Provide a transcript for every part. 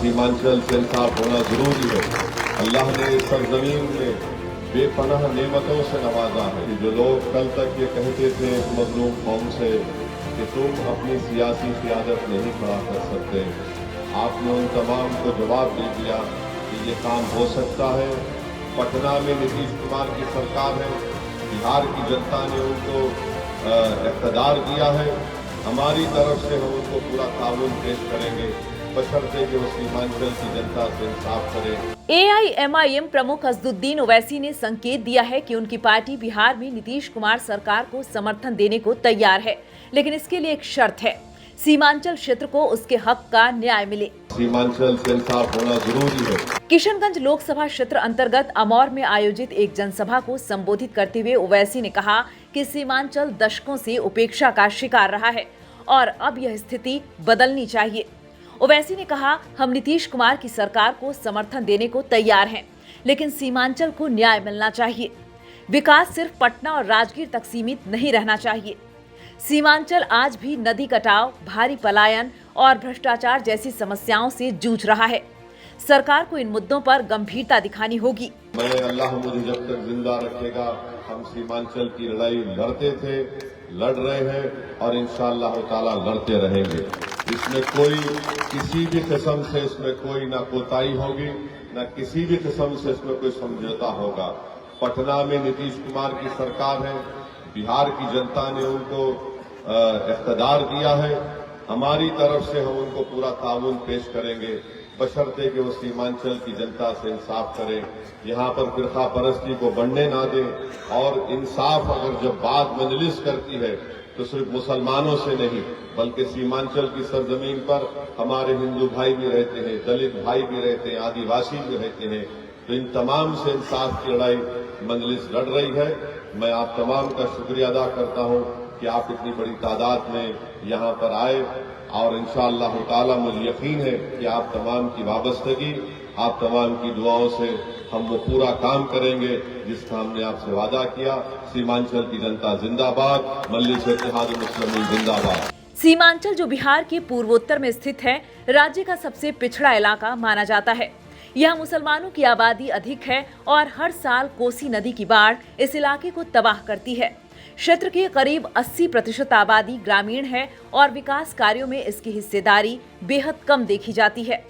सीमांचल से इंसाफ होना जरूरी है। अल्लाह ने इस सरजमीन में बेपनाह नेमतों से नवाजा है। जो लोग कल तक ये कहते थे इस मजलूम कौम से कि तुम अपनी सियासी क़ियादत नहीं खड़ा कर सकते, आपने उन तमाम को जवाब दे दिया कि ये काम हो सकता है। पटना में नीतीश कुमार की सरकार है, बिहार की जनता ने उनको इक़्तिदार दिया है। हमारी तरफ से हम उनको पूरा ताउन पेश करेंगे, बशर्ते कि वो सीमांचल की जनता से इंसाफ करें। AIMIM प्रमुख असदुद्दीन ओवैसी ने संकेत दिया है कि उनकी पार्टी बिहार में नीतीश कुमार सरकार को समर्थन देने को तैयार है, लेकिन इसके लिए एक शर्त है, सीमांचल क्षेत्र को उसके हक का न्याय मिले। सीमांचल से इंसाफ होना जरूरी है। किशनगंज लोकसभा क्षेत्र अंतर्गत अमौर में आयोजित एक जनसभा को संबोधित करते हुए ओवैसी ने कहा कि सीमांचल दशकों से उपेक्षा का शिकार रहा है और अब यह स्थिति बदलनी चाहिए। ओवैसी ने कहा, हम नीतीश कुमार की सरकार को समर्थन देने को तैयार हैं, लेकिन सीमांचल को न्याय मिलना चाहिए। विकास सिर्फ पटना और राजगीर तक सीमित नहीं रहना चाहिए। सीमांचल आज भी नदी कटाव, भारी पलायन और भ्रष्टाचार जैसी समस्याओं से जूझ रहा है। सरकार को इन मुद्दों पर गंभीरता दिखानी होगी। अल्लाह मुझे जब तक जिंदा रखेगा, हम सीमांचल की लड़ाई लड़ते थे, लड़ रहे हैं और इंशाअल्लाह ताला लड़ते रहेंगे। इसमें कोई किसी भी किस्म से इसमें कोई ना कोताही होगी, न किसी भी किस्म से इसमें कोई समझौता होगा। पटना में नीतीश कुमार की सरकार है, बिहार की जनता ने उनको इक़्तिदार दिया है। हमारी तरफ से हम उनको पूरा ताउन पेश करेंगे, बशर्ते कि वो सीमांचल की जनता से इंसाफ करें, यहाँ पर फिरका परस्ती को बढ़ने ना दें। और इंसाफ अगर जब बात मजलिस करती है तो सिर्फ मुसलमानों से नहीं, बल्कि सीमांचल की सरजमीन पर हमारे हिंदू भाई भी रहते हैं, दलित भाई भी रहते हैं, आदिवासी भी रहते हैं। तो इन तमाम से इंसाफ की लड़ाई मजलिस लड़ रही है। मैं आप तमाम का शुक्रिया अदा करता हूं कि आप इतनी बड़ी तादाद में यहाँ पर आए और इंशाअल्लाह ताला मुझे यकीन है कि आप तमाम की वाबस्तगी, आप तमाम की दुआओं से हम वो पूरा काम करेंगे जिसका हमने आपसे वादा किया। सीमांचल की जनता जिंदाबाद, मजलिस इत्तेहाद मुस्लिमीन जिंदाबाद। सीमांचल जो बिहार के पूर्वोत्तर में स्थित है, राज्य का सबसे पिछड़ा इलाका माना जाता है। यहाँ मुसलमानों की आबादी अधिक है और हर साल कोसी नदी की बाढ़ इस इलाके को तबाह करती है। क्षेत्र की करीब 80% आबादी ग्रामीण है और विकास कार्यों में इसकी हिस्सेदारी बेहद कम देखी जाती है।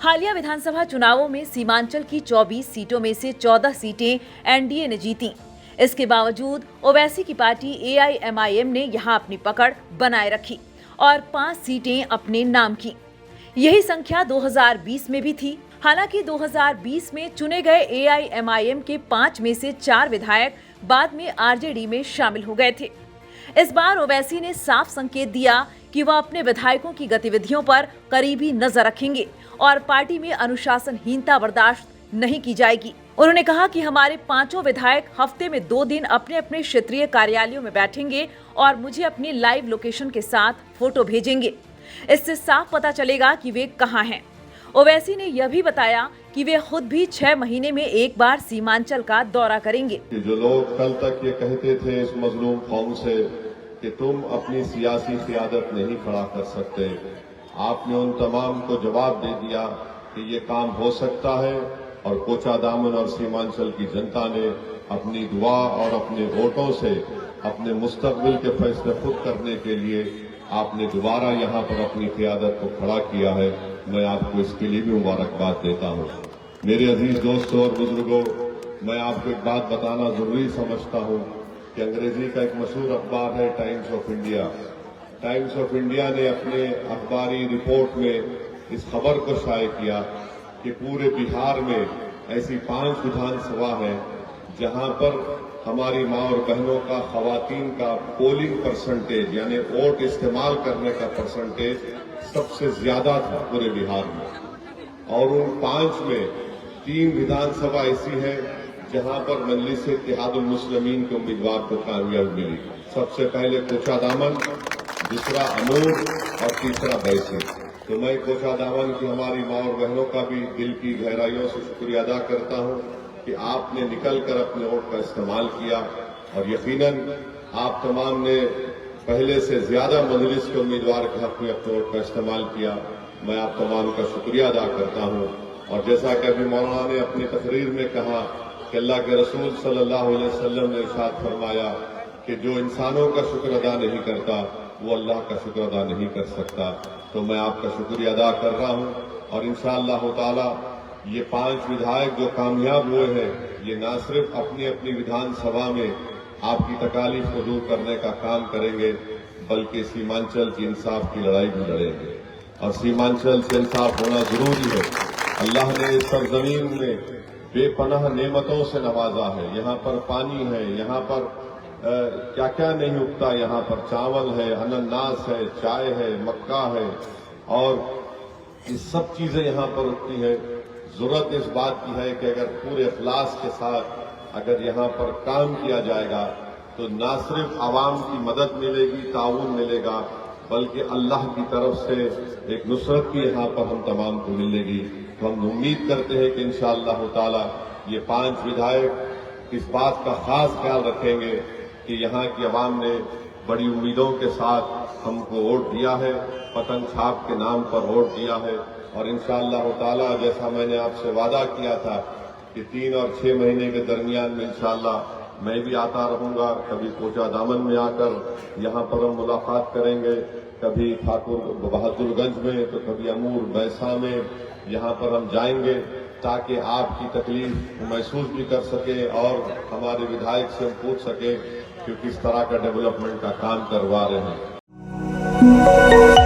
हालिया विधानसभा चुनावों में सीमांचल की 24 सीटों में से 14 सीटें एनडीए ने जीती। इसके बावजूद ओवैसी की पार्टी AIMIM ने यहां अपनी पकड़ बनाए रखी और 5 सीटें अपने नाम की। यही संख्या 2020 में भी थी। हालांकि 2020 में चुने गए AIMIM के 5 में से 4 विधायक बाद में RJD में शामिल हो गए थे। इस बार ओवैसी ने साफ संकेत दिया कि वह अपने विधायकों की गतिविधियों पर करीबी नजर रखेंगे और पार्टी में अनुशासनहीनता बर्दाश्त नहीं की जाएगी। उन्होंने कहा कि हमारे 5 विधायक हफ्ते में 2 दिन अपने अपने क्षेत्रीय कार्यालयों में बैठेंगे और मुझे अपनी लाइव लोकेशन के साथ फोटो भेजेंगे। इससे साफ पता चलेगा कि वे कहां हैं। ओवैसी ने यह भी बताया कि वे खुद भी 6 महीने में एक बार सीमांचल का दौरा करेंगे। जो लोग कल तक ये कहते थे इस मजलूम कौम से कि तुम अपनी सियासी क़ियादत नहीं खड़ा कर सकते, आपने उन तमाम को जवाब दे दिया कि ये काम हो सकता है। और कोचा दामन और सीमांचल की जनता ने अपनी दुआ और अपने वोटों से अपने मुस्तकबिल के फैसले खुद करने के लिए आपने दोबारा यहाँ पर अपनी क़ियादत को खड़ा किया है। मैं आपको इसके लिए भी मुबारकबाद देता हूँ। मेरे अजीज दोस्तों और बुजुर्गों, मैं आपको एक बात बताना जरूरी समझता हूँ कि अंग्रेजी का एक मशहूर अखबार है times of India. Times of India ने अपने अखबारी रिपोर्ट में इस खबर को शाये किया कि पूरे बिहार में ऐसी 5 विधानसभा है जहां पर हमारी माँ और बहनों का, खवातीन का पोलिंग परसेंटेज यानी वोट इस्तेमाल करने का परसेंटेज सबसे ज्यादा था पूरे बिहार में। और उन 5 में 3 विधानसभा ऐसी है जहां पर मजलिस इत्तेहादुल मुस्लिमीन के उम्मीदवार को कामयाबी मिली। सबसे पहले कोचा दामन, दूसरा अमूर और तीसरा बैसे। तो मैं कोचा दामन की हमारी माँ और बहनों का भी दिल की गहराइयों से शुक्रिया अदा करता हूं कि आपने निकलकर अपने वोट का इस्तेमाल किया और यकीनन आप तमाम ने पहले से ज्यादा मजलिस के उम्मीदवार के हक में अपने वोट का इस्तेमाल किया। मैं आप तमाम का शुक्रिया अदा करता हूं। और जैसा कि अभी मौलाना ने अपनी तकरीर में कहा कि अल्लाह के रसूल सल्लल्लाहु अलैहि वसल्लम ने इरशाद फरमाया कि जो इंसानों का शुक्र अदा नहीं करता वो अल्लाह का शुक्र अदा नहीं कर सकता। तो मैं आपका शुक्रिया अदा कर रहा हूं और इंशाअल्लाह ताला ये 5 विधायक जो कामयाब हुए हैं, ये न सिर्फ अपनी अपनी विधानसभा में आपकी तकालीफ को दूर करने का काम करेंगे, बल्कि सीमांचल की इंसाफ की लड़ाई भी लड़ेंगे। और सीमांचल से इंसाफ होना जरूरी है। अल्लाह ने इस सरजमीन में बेपनाह नेमतों से नवाजा है। यहाँ पर पानी है, यहाँ पर क्या क्या नहीं उगता, यहाँ पर चावल है, अनानास है, चाय है, मक्का है और ये सब चीजें यहाँ पर उगती है। जरूरत इस बात की है कि अगर पूरे इखलास के साथ अगर यहाँ पर काम किया जाएगा तो न सिर्फ आवाम की मदद मिलेगी, ताउन मिलेगा, बल्कि अल्लाह की तरफ से एक नुसरत भी यहाँ पर हम तमाम को मिलेगी। तो हम उम्मीद करते हैं कि इंशाअल्लाह ताला ये 5 विधायक इस बात का खास ख्याल रखेंगे कि यहाँ की आवाम ने बड़ी उम्मीदों के साथ हमको वोट दिया है, पतंग छाप के नाम पर वोट दिया है। और इंशाअल्लाह ताला जैसा मैंने आपसे वादा किया था कि 3 और 6 महीने के दरमियान में इंशाअल्लाह मैं भी आता रहूंगा। कभी कोचा दामन में आकर यहाँ पर हम मुलाकात करेंगे, कभी ठाकुर बहादुरगंज में, तो कभी अमूर बैसा में, यहाँ पर हम जाएंगे ताकि आपकी तकलीफ महसूस भी कर सके और हमारे विधायक से हम पूछ सके कि किस तरह का डेवलपमेंट का काम करवा रहे हैं।